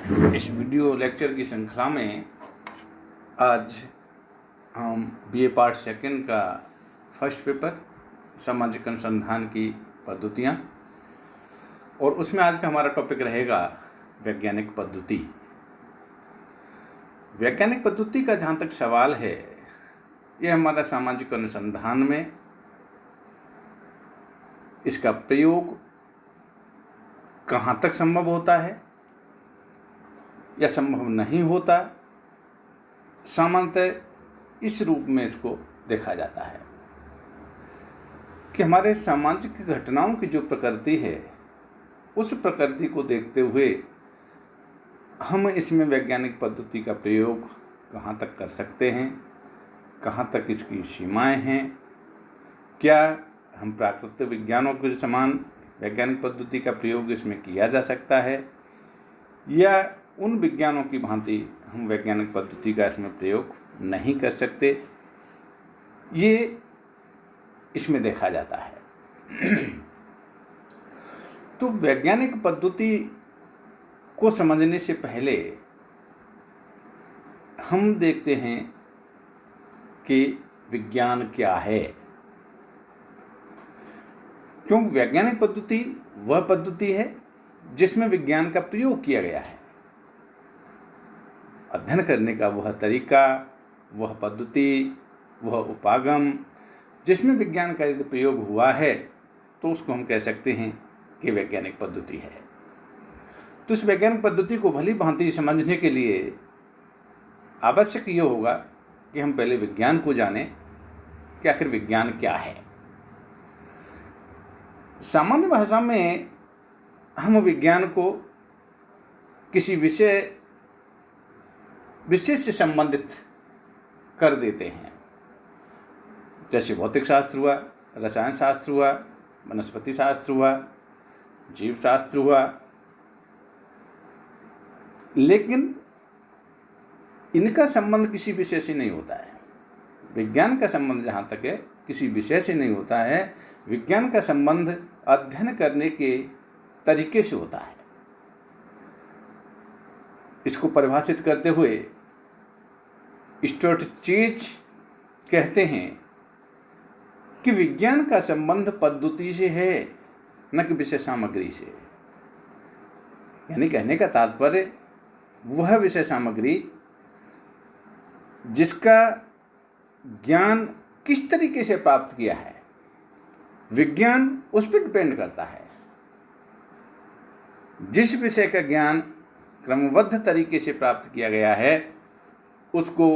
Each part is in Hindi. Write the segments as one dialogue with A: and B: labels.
A: इस वीडियो लेक्चर की श्रृंखला में आज हम बीए पार्ट सेकंड का फर्स्ट पेपर सामाजिक अनुसंधान की पद्धतियाँ, और उसमें आज का हमारा टॉपिक रहेगा वैज्ञानिक पद्धति। वैज्ञानिक पद्धति का जहाँ तक सवाल है, यह हमारा सामाजिक अनुसंधान में इसका प्रयोग कहाँ तक संभव होता है या संभव नहीं होता। सामान्यतः इस रूप में इसको देखा जाता है कि हमारे सामाजिक घटनाओं की जो प्रकृति है, उस प्रकृति को देखते हुए हम इसमें वैज्ञानिक पद्धति का प्रयोग कहाँ तक कर सकते हैं, कहाँ तक इसकी सीमाएं हैं, क्या हम प्राकृतिक विज्ञानों के समान वैज्ञानिक पद्धति का प्रयोग इसमें किया जा सकता है, या उन विज्ञानों की भांति हम वैज्ञानिक पद्धति का इसमें प्रयोग नहीं कर सकते, ये इसमें देखा जाता है। तो वैज्ञानिक पद्धति को समझने से पहले हम देखते हैं कि विज्ञान क्या है। क्योंकि वैज्ञानिक पद्धति वह पद्धति है जिसमें विज्ञान का प्रयोग किया गया है। अध्ययन करने का वह तरीका, वह पद्धति, वह उपागम जिसमें विज्ञान का यदि प्रयोग हुआ है, तो उसको हम कह सकते हैं कि वैज्ञानिक पद्धति है। तो इस वैज्ञानिक पद्धति को भली भांति समझने के लिए आवश्यक ये होगा कि हम पहले विज्ञान को जानें कि आखिर विज्ञान क्या है। सामान्य भाषा में हम विज्ञान को किसी विषय से संबंधित कर देते हैं, जैसे भौतिक शास्त्र हुआ, रसायन शास्त्र हुआ, वनस्पति शास्त्र हुआ, जीव शास्त्र हुआ। लेकिन इनका संबंध किसी विषय से नहीं होता है। विज्ञान का संबंध जहाँ तक है किसी विषय से नहीं होता है। विज्ञान का संबंध अध्ययन करने के तरीके से होता है। इसको परिभाषित करते हुए स्टुअर्ट चीज कहते हैं कि विज्ञान का संबंध पद्धति से है, न कि विषय सामग्री से। यानी कहने का तात्पर्य वह विषय सामग्री जिसका ज्ञान किस तरीके से प्राप्त किया है, विज्ञान उस पर डिपेंड करता है। जिस विषय का ज्ञान क्रमबद्ध तरीके से प्राप्त किया गया है, उसको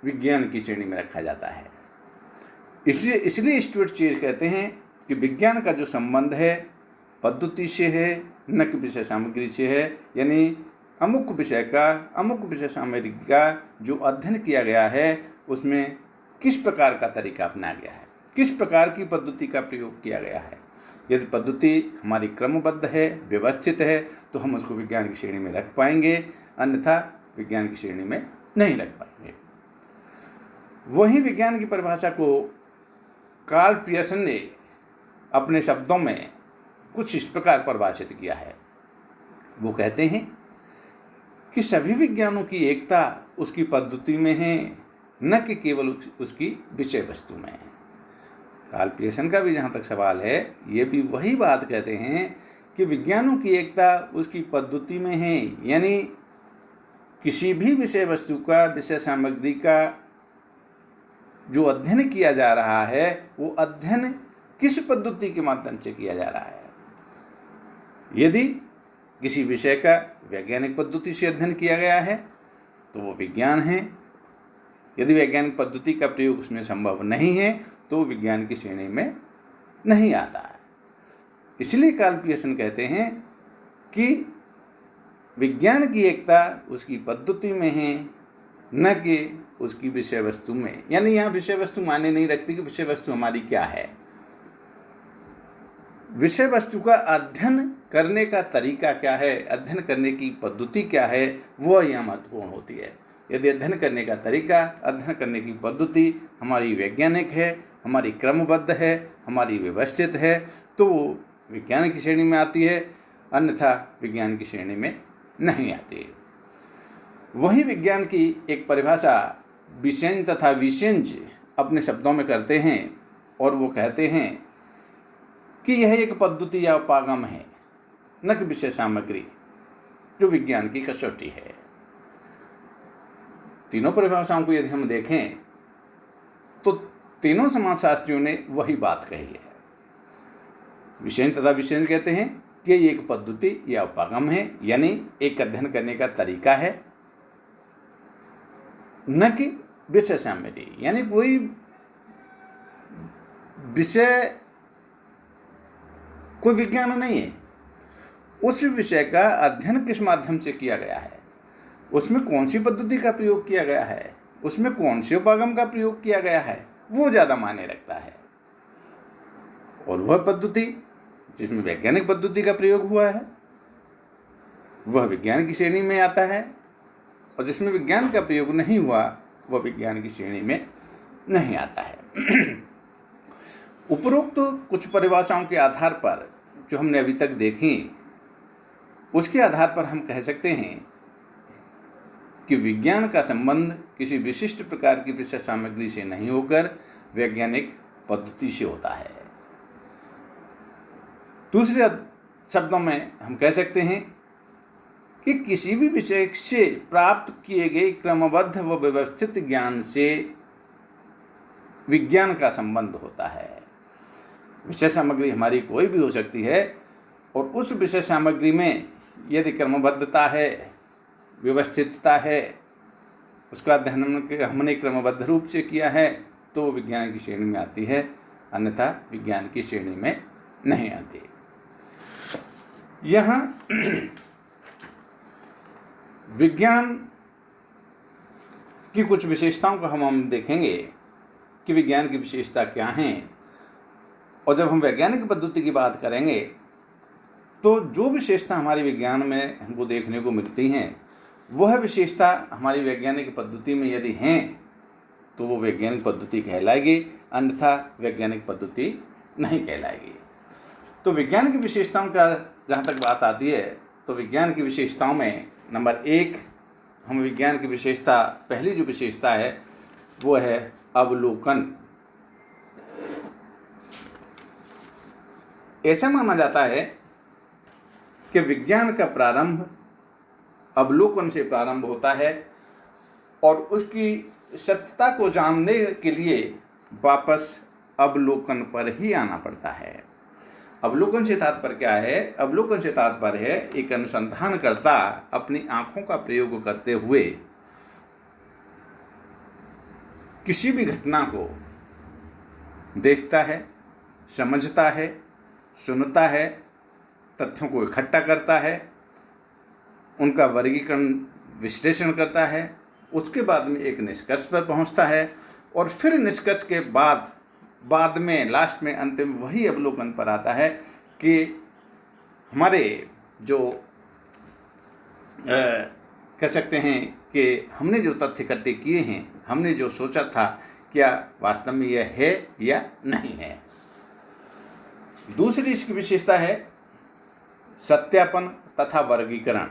A: विज्ञान की श्रेणी में रखा जाता है। इसलिए स्टुअर्ट चीज कहते हैं कि विज्ञान का जो संबंध है पद्धति से है, न कि विषय सामग्री से है। यानी अमुक विषय का, अमुक विषय सामग्री का जो अध्ययन किया गया है, उसमें किस प्रकार का तरीका अपनाया गया है, किस प्रकार की पद्धति का प्रयोग किया गया है। यदि पद्धति हमारी क्रमबद्ध है, व्यवस्थित है, तो हम उसको विज्ञान की श्रेणी में रख पाएंगे, अन्यथा विज्ञान की श्रेणी में नहीं रख पाएंगे। वही विज्ञान की परिभाषा को कार्ल पियर्सन ने अपने शब्दों में कुछ इस प्रकार परिभाषित किया है। वो कहते हैं कि सभी विज्ञानों की एकता उसकी पद्धति में है, न कि केवल उसकी विषय वस्तु में है। कार्ल पियर्सन का भी जहाँ तक सवाल है, ये भी वही बात कहते हैं कि विज्ञानों की एकता उसकी पद्धति में है। यानी किसी भी विषय वस्तु का, विषय सामग्री का जो अध्ययन किया जा रहा है, वो अध्ययन किस पद्धति के माध्यम से किया जा रहा है। यदि किसी विषय का वैज्ञानिक पद्धति से अध्ययन किया गया है, तो वो विज्ञान है। यदि वैज्ञानिक पद्धति का प्रयोग उसमें संभव नहीं है, तो विज्ञान की श्रेणी में नहीं आता है। इसलिए कार्ल पियर्सन कहते हैं कि विज्ञान की एकता उसकी पद्धति में है, न कि उसकी विषय वस्तु में। यानी यहाँ विषय वस्तु मायने नहीं रखती कि विषय वस्तु हमारी क्या है। विषय वस्तु का अध्ययन करने का तरीका क्या है, अध्ययन करने की पद्धति क्या है, वह यहाँ महत्वपूर्ण होती है। यदि अध्ययन करने का तरीका, अध्ययन करने की पद्धति हमारी वैज्ञानिक है, हमारी क्रमबद्ध है, हमारी व्यवस्थित है, तो वो विज्ञान की श्रेणी में आती है, अन्यथा विज्ञान की श्रेणी में नहीं आती। वही विज्ञान की एक परिभाषा विसेंज तथा विसेंज अपने शब्दों में करते हैं और वो कहते हैं कि यह एक पद्धति या उपागम है, न कि विषय सामग्री जो विज्ञान की कसौटी है। तीनों परिभाषाओं को यदि हम देखें तो तीनों समाजशास्त्रियों ने वही बात कही है। विसेंज तथा विसेंज कहते हैं कि ये एक पद्धति या उपागम है, यानी एक अध्ययन करने का तरीका है, न कि विषय सामग्री, यानी कोई विषय कोई विज्ञान नहीं है। उस विषय का अध्ययन किस माध्यम से किया गया है, उसमें कौन सी पद्धति का प्रयोग किया गया है, उसमें कौन से उपागम का प्रयोग किया गया है, वो ज़्यादा मायने रखता है। और वह पद्धति जिसमें वैज्ञानिक पद्धति का प्रयोग हुआ है वह विज्ञान की श्रेणी में आता है, और जिसमें विज्ञान का प्रयोग नहीं हुआ वह विज्ञान की श्रेणी में नहीं आता है। उपरोक्त कुछ परिभाषाओं के आधार पर जो हमने अभी तक देखी, उसके आधार पर हम कह सकते हैं कि विज्ञान का संबंध किसी विशिष्ट प्रकार की विषय सामग्री से नहीं होकर वैज्ञानिक पद्धति से होता है। दूसरे शब्दों में हम कह सकते हैं कि किसी भी विषय से प्राप्त किए गए क्रमबद्ध व व्यवस्थित ज्ञान से विज्ञान का संबंध होता है। विषय सामग्री हमारी कोई भी हो सकती है, और उस विषय सामग्री में यदि क्रमबद्धता है, व्यवस्थितता है, उसका अध्ययन हमने क्रमबद्ध रूप से किया है, तो वो विज्ञान की श्रेणी में आती है, अन्यथा विज्ञान की श्रेणी में नहीं आती। यहाँ विज्ञान की कुछ विशेषताओं को हम देखेंगे कि विज्ञान की विशेषता क्या हैं, और जब हम वैज्ञानिक पद्धति की बात करेंगे तो जो विशेषता हमारी विज्ञान में हमको देखने को मिलती हैं, वह विशेषता हमारी वैज्ञानिक पद्धति में यदि हैं तो वो वैज्ञानिक पद्धति कहलाएगी, अन्यथा वैज्ञानिक पद्धति नहीं कहलाएगी। तो विज्ञान की विशेषताओं का जहाँ तक बात आती है, तो विज्ञान की विशेषताओं में नंबर 1 हम विज्ञान की विशेषता, पहली जो विशेषता है वो है अवलोकन। ऐसा माना जाता है कि विज्ञान का प्रारंभ अवलोकन से प्रारंभ होता है, और उसकी सत्यता को जानने के लिए वापस अवलोकन पर ही आना पड़ता है। अवलोकन से तात्पर्य क्या है? अवलोकन से तात्पर्य है एक अनुसंधानकर्ता अपनी आंखों का प्रयोग करते हुए किसी भी घटना को देखता है, समझता है, सुनता है, तथ्यों को इकट्ठा करता है, उनका वर्गीकरण विश्लेषण करता है, उसके बाद में एक निष्कर्ष पर पहुंचता है, और फिर निष्कर्ष के बाद में लास्ट में अंतिम वही अवलोकन पर आता है कि हमारे जो कह सकते हैं कि हमने जो तथ्य इकट्ठे किए हैं, हमने जो सोचा था, क्या वास्तव में यह है या नहीं है। दूसरी इसकी विशेषता है सत्यापन तथा वर्गीकरण।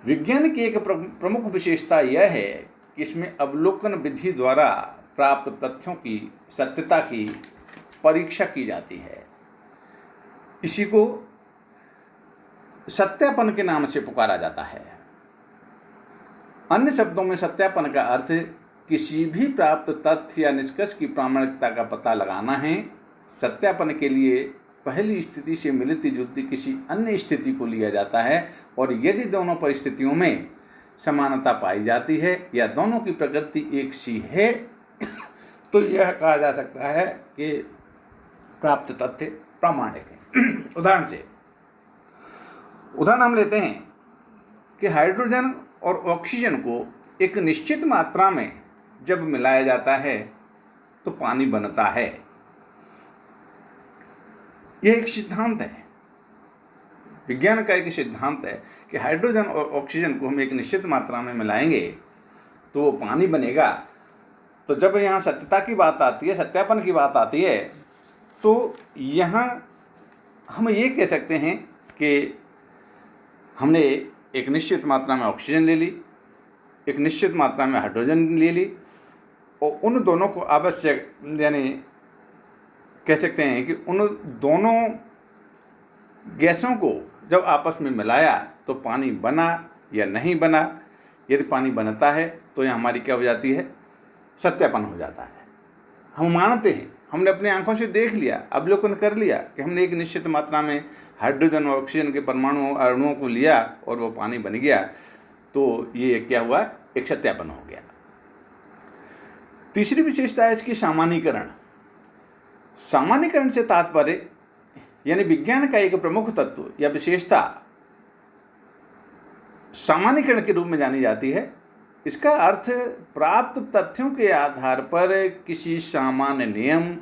A: विज्ञान की एक प्रमुख विशेषता यह है कि इसमें अवलोकन विधि द्वारा प्राप्त तथ्यों की सत्यता की परीक्षा की जाती है। इसी को सत्यापन के नाम से पुकारा जाता है। अन्य शब्दों में सत्यापन का अर्थ किसी भी प्राप्त तथ्य या निष्कर्ष की प्रामाणिकता का पता लगाना है। सत्यापन के लिए पहली स्थिति से मिलती जुलती किसी अन्य स्थिति को लिया जाता है, और यदि दोनों परिस्थितियों में समानता पाई जाती है या दोनों की प्रकृति एक सी है तो यह कहा जा सकता है कि प्राप्त तथ्य प्रामाणिक है। उदाहरण हम लेते हैं कि हाइड्रोजन और ऑक्सीजन को एक निश्चित मात्रा में जब मिलाया जाता है तो पानी बनता है। यह एक सिद्धांत है, विज्ञान का एक सिद्धांत है कि हाइड्रोजन और ऑक्सीजन को हम एक निश्चित मात्रा में मिलाएंगे तो वो पानी बनेगा। तो जब यहाँ सत्यता की बात आती है, सत्यापन की बात आती है, तो यहाँ हम ये कह सकते हैं कि हमने एक निश्चित मात्रा में ऑक्सीजन ले ली, एक निश्चित मात्रा में हाइड्रोजन ले ली, और उन दोनों को आवश्यक यानी कह सकते हैं कि उन दोनों गैसों को जब आपस में मिलाया तो पानी बना या नहीं बना। यदि पानी बनता है तो यह हमारी क्या हो जाती है, सत्यापन हो जाता है। हम मानते हैं, हमने अपनी आंखों से देख लिया, अवलोकन कर लिया कि हमने एक निश्चित मात्रा में हाइड्रोजन और ऑक्सीजन के परमाणु अणुओं को लिया और वो पानी बन गया, तो ये क्या हुआ, एक सत्यापन हो गया। तीसरी विशेषता है इसकी सामान्यीकरण। सामान्यीकरण से तात्पर्य यानी विज्ञान का एक प्रमुख तत्व या विशेषता सामान्यीकरण के रूप में जानी जाती है। इसका अर्थ प्राप्त तथ्यों के आधार पर किसी सामान्य नियम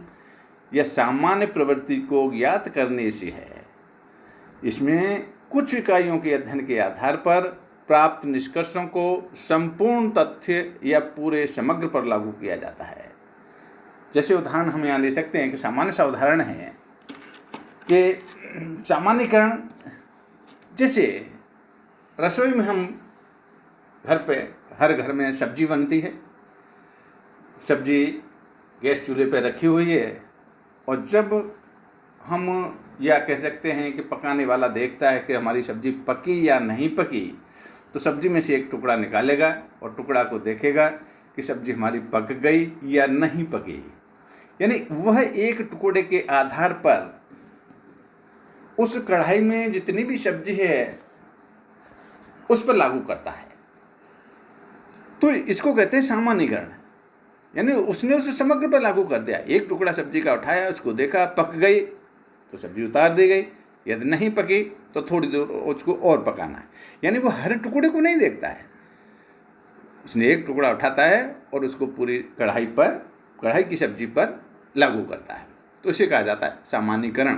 A: या सामान्य प्रवृत्ति को ज्ञात करने से है। इसमें कुछ इकाइयों के अध्ययन के आधार पर प्राप्त निष्कर्षों को संपूर्ण तथ्य या पूरे समग्र पर लागू किया जाता है। जैसे उदाहरण हम यहाँ ले सकते हैं कि सामान्य सा उदाहरण है कि सामान्यीकरण, जैसे रसोई में हम हर घर में सब्जी बनती है, सब्जी गैस चूल्हे पर रखी हुई है, और जब हम या कह सकते हैं कि पकाने वाला देखता है कि हमारी सब्जी पकी या नहीं पकी, तो सब्जी में से एक टुकड़ा निकालेगा और टुकड़ा को देखेगा कि सब्जी हमारी पक गई या नहीं पकी। यानी वह एक टुकड़े के आधार पर उस कढ़ाई में जितनी भी सब्जी है उस पर लागू करता है। तो इसको कहते हैं सामान्यीकरण। यानी उसने उसे समग्र पर लागू कर दिया। एक टुकड़ा सब्जी का उठाया, उसको देखा, पक गई तो सब्जी उतार दी गई, यदि नहीं पकी तो थोड़ी देर उसको और पकाना है। यानी वो हर टुकड़े को नहीं देखता है, उसने एक टुकड़ा उठाता है और उसको पूरी कढ़ाई की सब्जी पर लागू करता है। तो इसे कहा जाता है सामान्यीकरण,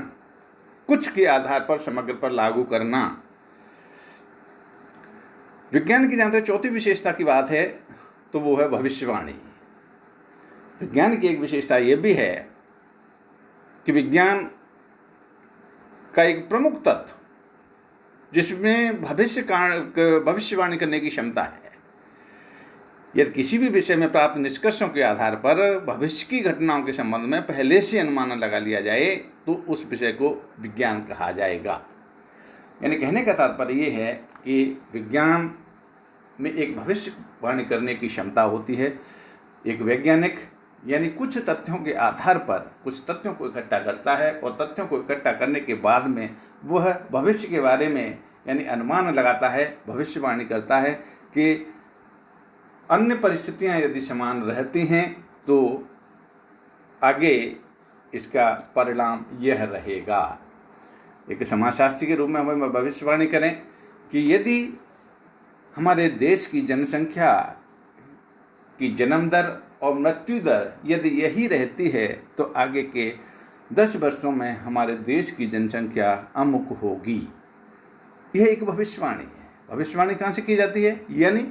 A: कुछ के आधार पर समग्र पर लागू करना। विज्ञान की जहाँ तक चौथी विशेषता की बात है तो वो है भविष्यवाणी। विज्ञान की एक विशेषता ये भी है कि विज्ञान का एक प्रमुख तत्व जिसमें भविष्यवाणी करने की क्षमता है। यदि किसी भी विषय में प्राप्त निष्कर्षों के आधार पर भविष्य की घटनाओं के संबंध में पहले से अनुमान लगा लिया जाए तो उस विषय को विज्ञान कहा जाएगा। यानी कहने का तात्पर्य ये है कि विज्ञान में एक भविष्यवाणी करने की क्षमता होती है। एक वैज्ञानिक यानी कुछ तथ्यों के आधार पर कुछ तथ्यों को इकट्ठा करता है और तथ्यों को इकट्ठा करने के बाद में वह भविष्य के बारे में यानी अनुमान लगाता है, भविष्यवाणी करता है कि अन्य परिस्थितियां यदि समान रहती हैं तो आगे इसका परिणाम यह रहेगा। एक समाजशास्त्री के रूप में हमें भविष्यवाणी करें कि यदि हमारे देश की जनसंख्या की जन्म दर और मृत्यु दर यदि यही रहती है तो आगे के 10 वर्षों में हमारे देश की जनसंख्या अमुक होगी। यह एक भविष्यवाणी है। भविष्यवाणी कहाँ से की जाती है? यानी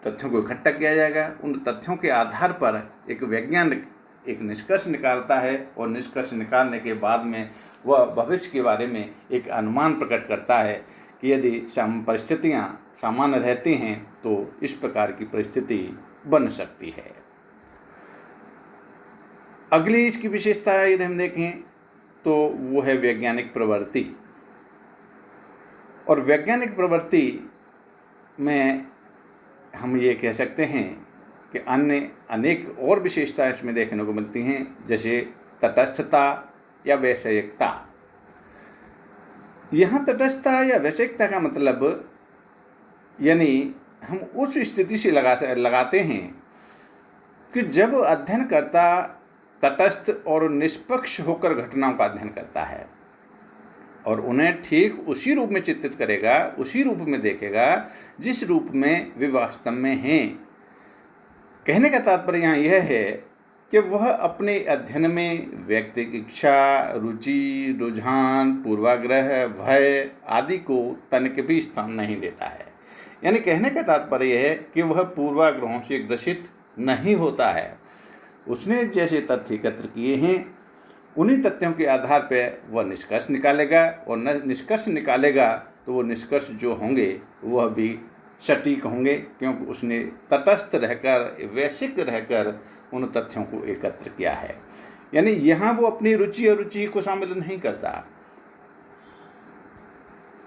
A: तथ्यों को इकट्ठा किया जाएगा, उन तथ्यों के आधार पर एक वैज्ञानिक एक निष्कर्ष निकालता है और निष्कर्ष निकालने के बाद में वह भविष्य के बारे में एक अनुमान प्रकट करता है कि यदि परिस्थितियाँ सामान्य रहती हैं तो इस प्रकार की परिस्थिति बन सकती है। अगली इसकी विशेषता यदि हम देखें तो वो है वैज्ञानिक प्रवृत्ति। और वैज्ञानिक प्रवृत्ति में हम ये कह सकते हैं कि अन्य अनेक और विशेषताएं इसमें देखने को मिलती हैं, जैसे तटस्थता या वैषयिकता। यहाँ तटस्थता या वैषयिकता का मतलब यानी हम उस स्थिति से लगाते हैं कि जब अध्ययनकर्ता तटस्थ और निष्पक्ष होकर घटनाओं का अध्ययन करता है और उन्हें ठीक उसी रूप में चित्रित करेगा, उसी रूप में देखेगा जिस रूप में वे वास्तव में हैं। कहने का तात्पर्य यहाँ यह है कि वह अपने अध्ययन में व्यक्ति की इच्छा, रुचि, रुझान, पूर्वाग्रह, भय आदि को तनिक भी स्थान नहीं देता है। यानी कहने का तात्पर्य यह है कि वह पूर्वाग्रहों से ग्रसित नहीं होता है। उसने जैसे तथ्य एकत्र किए हैं उन्हीं तथ्यों के आधार पर वह निष्कर्ष निकालेगा और निष्कर्ष निकालेगा तो वो निष्कर्ष जो होंगे वह भी सटीक होंगे, क्योंकि उसने तटस्थ रहकर, वैश्विक रहकर उन तथ्यों को एकत्र किया है। यानी यहाँ वो अपनी रुचि और रुचि को शामिल नहीं करता।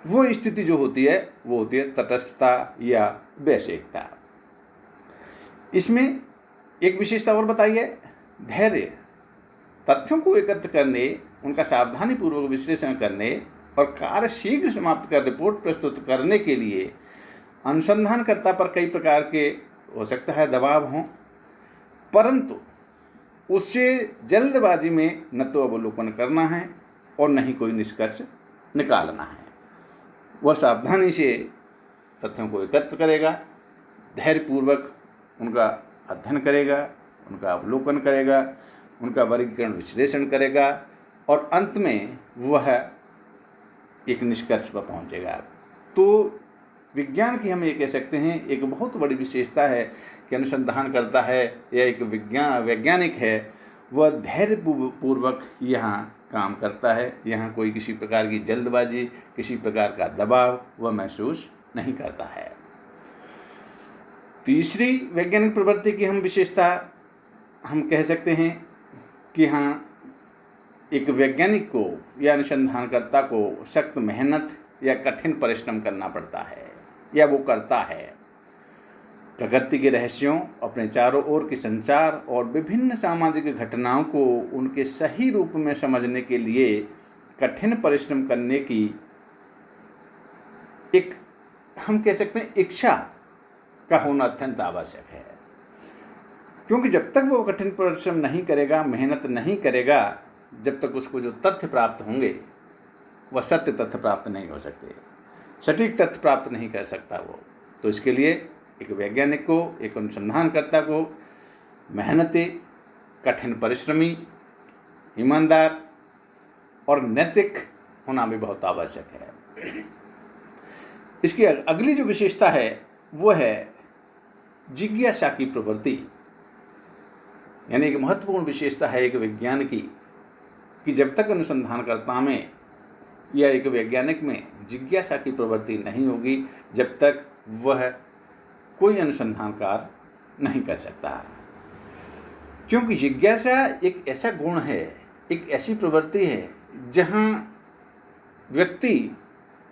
A: वो स्थिति जो होती है वो होती है तटस्थता या वैश्विकता। इसमें एक विशेषता और बताइए, धैर्य। तथ्यों को एकत्र करने, उनका सावधानीपूर्वक विश्लेषण करने और कार्य शीघ्र समाप्त कर रिपोर्ट प्रस्तुत करने के लिए अनुसंधानकर्ता पर कई प्रकार के हो सकता है दबाव हों, परंतु उससे जल्दबाजी में न तो अवलोकन करना है और न ही कोई निष्कर्ष निकालना है। वह सावधानी से तथ्यों को एकत्र करेगा, धैर्यपूर्वक उनका अध्ययन करेगा, उनका अवलोकन करेगा, उनका वर्गीकरण विश्लेषण करेगा और अंत में वह एक निष्कर्ष पर पहुंचेगा। तो विज्ञान की हम ये कह सकते हैं एक बहुत बड़ी विशेषता है कि अनुसंधान करता है या एक वैज्ञानिक है, वह धैर्यपूर्वक यहाँ काम करता है। यहाँ कोई किसी प्रकार की जल्दबाजी, किसी प्रकार का दबाव वह महसूस नहीं करता है। तीसरी वैज्ञानिक प्रवृत्ति की हम विशेषता हम कह सकते हैं कि हाँ, एक वैज्ञानिक को या अनुसंधानकर्ता को सख्त मेहनत या कठिन परिश्रम करना पड़ता है या वो करता है। प्रकृति के रहस्यों, अपने चारों ओर के संचार और विभिन्न सामाजिक घटनाओं को उनके सही रूप में समझने के लिए कठिन परिश्रम करने की एक हम कह सकते हैं इच्छा का होना अत्यंत आवश्यक है। क्योंकि जब तक वो कठिन परिश्रम नहीं करेगा, मेहनत नहीं करेगा, जब तक उसको जो तथ्य प्राप्त होंगे वह सत्य तथ्य प्राप्त नहीं हो सकते, सटीक तथ्य प्राप्त नहीं कर सकता वो। तो इसके लिए एक वैज्ञानिक को, एक अनुसंधानकर्ता को मेहनती, कठिन परिश्रमी, ईमानदार और नैतिक होना भी बहुत आवश्यक है। इसकी अगली जो विशेषता है वो है जिज्ञासा की प्रवृत्ति। यानी एक महत्वपूर्ण विशेषता है एक विज्ञान की कि जब तक अनुसंधानकर्ता में या एक वैज्ञानिक में जिज्ञासा की प्रवृत्ति नहीं होगी, जब तक वह कोई अनुसंधान कार्य नहीं कर सकता। क्योंकि जिज्ञासा एक ऐसा गुण है, एक ऐसी प्रवृत्ति है जहाँ व्यक्ति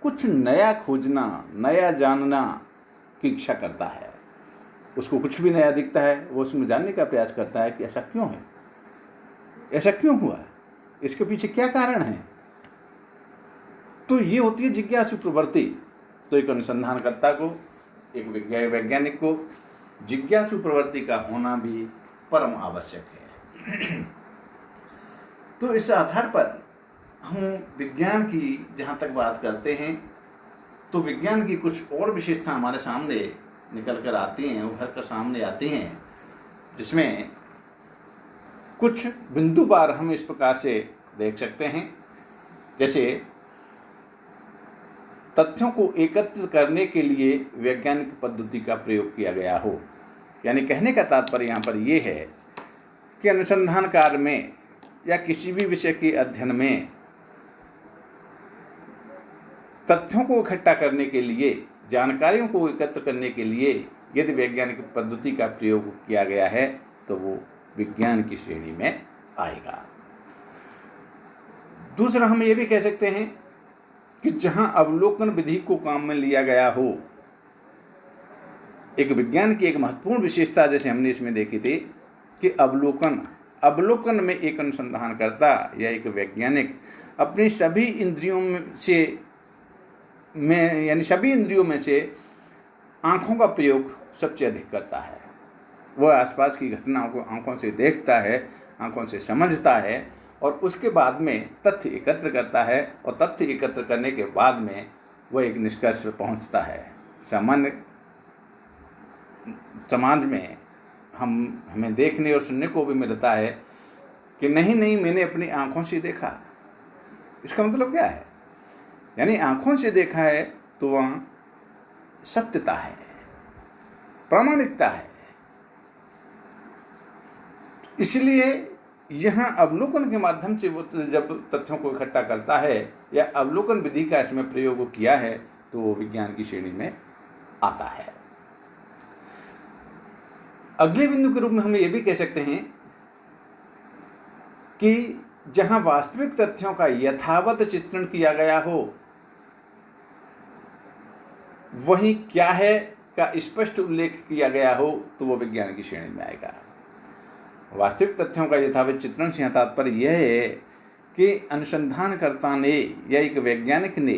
A: कुछ नया खोजना, नया जानना की इच्छा करता है। उसको कुछ भी नया दिखता है, वो उसमें जानने का प्रयास करता है कि ऐसा क्यों है, ऐसा क्यों हुआ, इसके पीछे क्या कारण है। तो ये होती है जिज्ञासु प्रवृत्ति। तो एक अनुसंधानकर्ता को, एक वैज्ञानिक को जिज्ञासु प्रवृत्ति का होना भी परम आवश्यक है। तो इस आधार पर हम विज्ञान की जहाँ तक बात करते हैं तो विज्ञान की कुछ और विशेषता हमारे सामने निकल कर आती हैं, उभर कर सामने आती हैं, जिसमें कुछ बिंदुवार हम इस प्रकार से देख सकते हैं। जैसे तथ्यों को एकत्रित करने के लिए वैज्ञानिक पद्धति का प्रयोग किया गया हो। यानी कहने का तात्पर्य यहाँ पर ये है कि अनुसंधान कार्य में या किसी भी विषय के अध्ययन में तथ्यों को इकट्ठा करने के लिए, जानकारियों को एकत्र करने के लिए यदि वैज्ञानिक पद्धति का प्रयोग किया गया है तो वो विज्ञान की श्रेणी में आएगा। दूसरा हम ये भी कह सकते हैं कि जहां अवलोकन विधि को काम में लिया गया हो, एक विज्ञान की एक महत्वपूर्ण विशेषता जैसे हमने इसमें देखी थी कि अवलोकन में एक अनुसंधानकर्ता या एक वैज्ञानिक अपनी सभी इंद्रियों में से आँखों का प्रयोग सबसे अधिक करता है। वह आसपास की घटनाओं को आँखों से देखता है, आँखों से समझता है और उसके बाद में तथ्य एकत्र करता है और तथ्य एकत्र करने के बाद में वह एक निष्कर्ष पर पहुंचता है। सामान्य समाज में हमें देखने और सुनने को भी मिलता है कि नहीं मैंने अपनी आँखों से देखा। इसका मतलब क्या है? यानी आँखों से देखा है तो वहाँ सत्यता है, प्रामाणिकता है। इसलिए यहाँ अवलोकन के माध्यम से वो जब तथ्यों को इकट्ठा करता है या अवलोकन विधि का इसमें प्रयोग किया है तो वो विज्ञान की श्रेणी में आता है। अगले बिंदु के रूप में हम ये भी कह सकते हैं कि जहां वास्तविक तथ्यों का यथावत चित्रण किया गया हो, वहीं क्या है का स्पष्ट उल्लेख किया गया हो, तो वो विज्ञान की श्रेणी में आएगा। वास्तविक तथ्यों का यथावत चित्रण से तात्पर्य यह है कि अनुसंधानकर्ता ने या एक वैज्ञानिक ने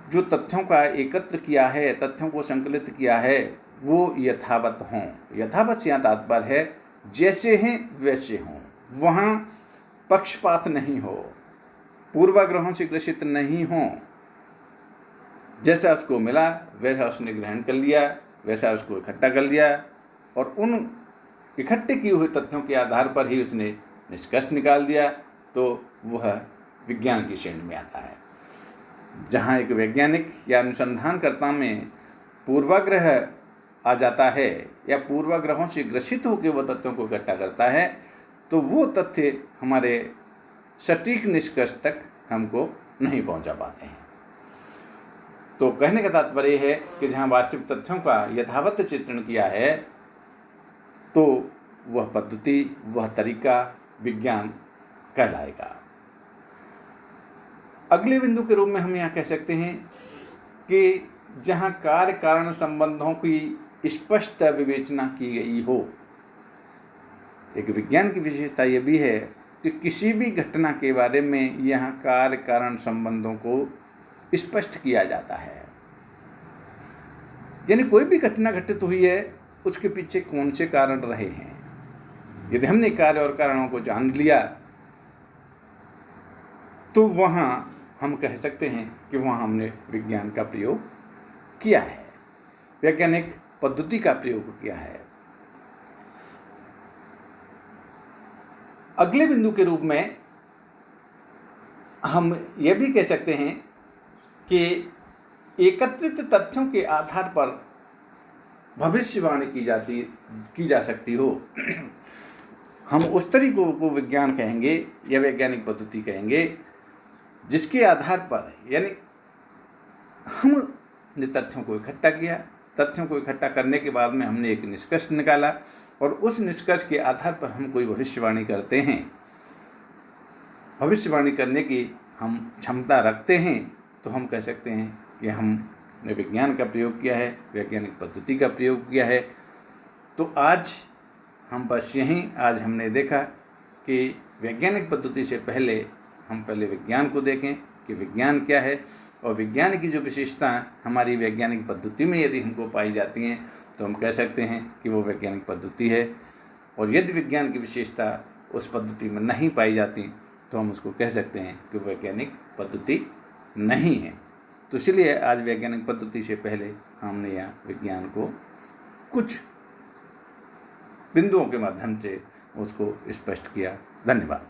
A: जो तथ्यों का एकत्र किया है, तथ्यों को संकलित किया है, वो यथावत हों। यथावत से तात्पर्य है जैसे हैं वैसे हों, वहाँ पक्षपात नहीं हो, पूर्वाग्रहों से ग्रसित नहीं हों। जैसा उसको मिला वैसा उसने ग्रहण कर लिया, वैसा उसको इकट्ठा कर लिया और उन इकट्ठे किए हुए तथ्यों के आधार पर ही उसने निष्कर्ष निकाल दिया, तो वह विज्ञान की श्रेणी में आता है। जहाँ एक वैज्ञानिक या अनुसंधानकर्ता में पूर्वाग्रह आ जाता है या पूर्वाग्रहों से ग्रसित होकर वह तथ्यों को इकट्ठा करता है, तो वो तथ्य हमारे सटीक निष्कर्ष तक हमको नहीं पहुंचा पाते हैं। तो कहने का तात्पर्य है कि जहाँ वास्तविक तथ्यों का यथावत चित्रण किया है, तो वह पद्धति, वह तरीका विज्ञान कहलाएगा। अगले बिंदु के रूप में हम यहाँ कह सकते हैं कि जहाँ कार्य कारण संबंधों की स्पष्ट विवेचना की गई हो। एक विज्ञान की विशेषता यह भी है कि किसी भी घटना के बारे में यहाँ कार्य कारण संबंधों को स्पष्ट किया जाता है। यानी कोई भी घटना घटित हुई है, उसके पीछे कौन से कारण रहे हैं। यदि हमने कार्य और कारणों को जान लिया, तो वहाँ हम कह सकते हैं कि वहाँ हमने विज्ञान का प्रयोग किया है, वैज्ञानिक पद्धति का प्रयोग किया है। अगले बिंदु के रूप में हम यह भी कह सकते हैं कि एकत्रित तथ्यों के आधार पर भविष्यवाणी की जा सकती हो। हम उस तरीकों को विज्ञान कहेंगे या वैज्ञानिक पद्धति कहेंगे जिसके आधार पर, यानी हमने तथ्यों को इकट्ठा किया, तथ्यों को इकट्ठा करने के बाद में हमने एक निष्कर्ष निकाला और उस निष्कर्ष के आधार पर हम कोई भविष्यवाणी करते हैं, भविष्यवाणी करने की हम क्षमता रखते हैं, तो हम कह सकते हैं कि हमने विज्ञान का प्रयोग किया है, वैज्ञानिक पद्धति का प्रयोग किया है। तो आज हम बस यहीं आज हमने देखा कि वैज्ञानिक पद्धति से पहले हम पहले विज्ञान को देखें कि विज्ञान क्या है, और विज्ञान की जो विशेषता हमारी वैज्ञानिक पद्धति में यदि हमको पाई जाती हैं, तो हम कह सकते हैं कि वो वैज्ञानिक पद्धति है। और यदि विज्ञान की विशेषता उस पद्धति में नहीं पाई जाती, तो हम उसको कह सकते हैं कि वैज्ञानिक पद्धति नहीं है। तो इसलिए आज वैज्ञानिक पद्धति से पहले हमने यहाँ विज्ञान को कुछ बिंदुओं के माध्यम से उसको स्पष्ट किया। धन्यवाद।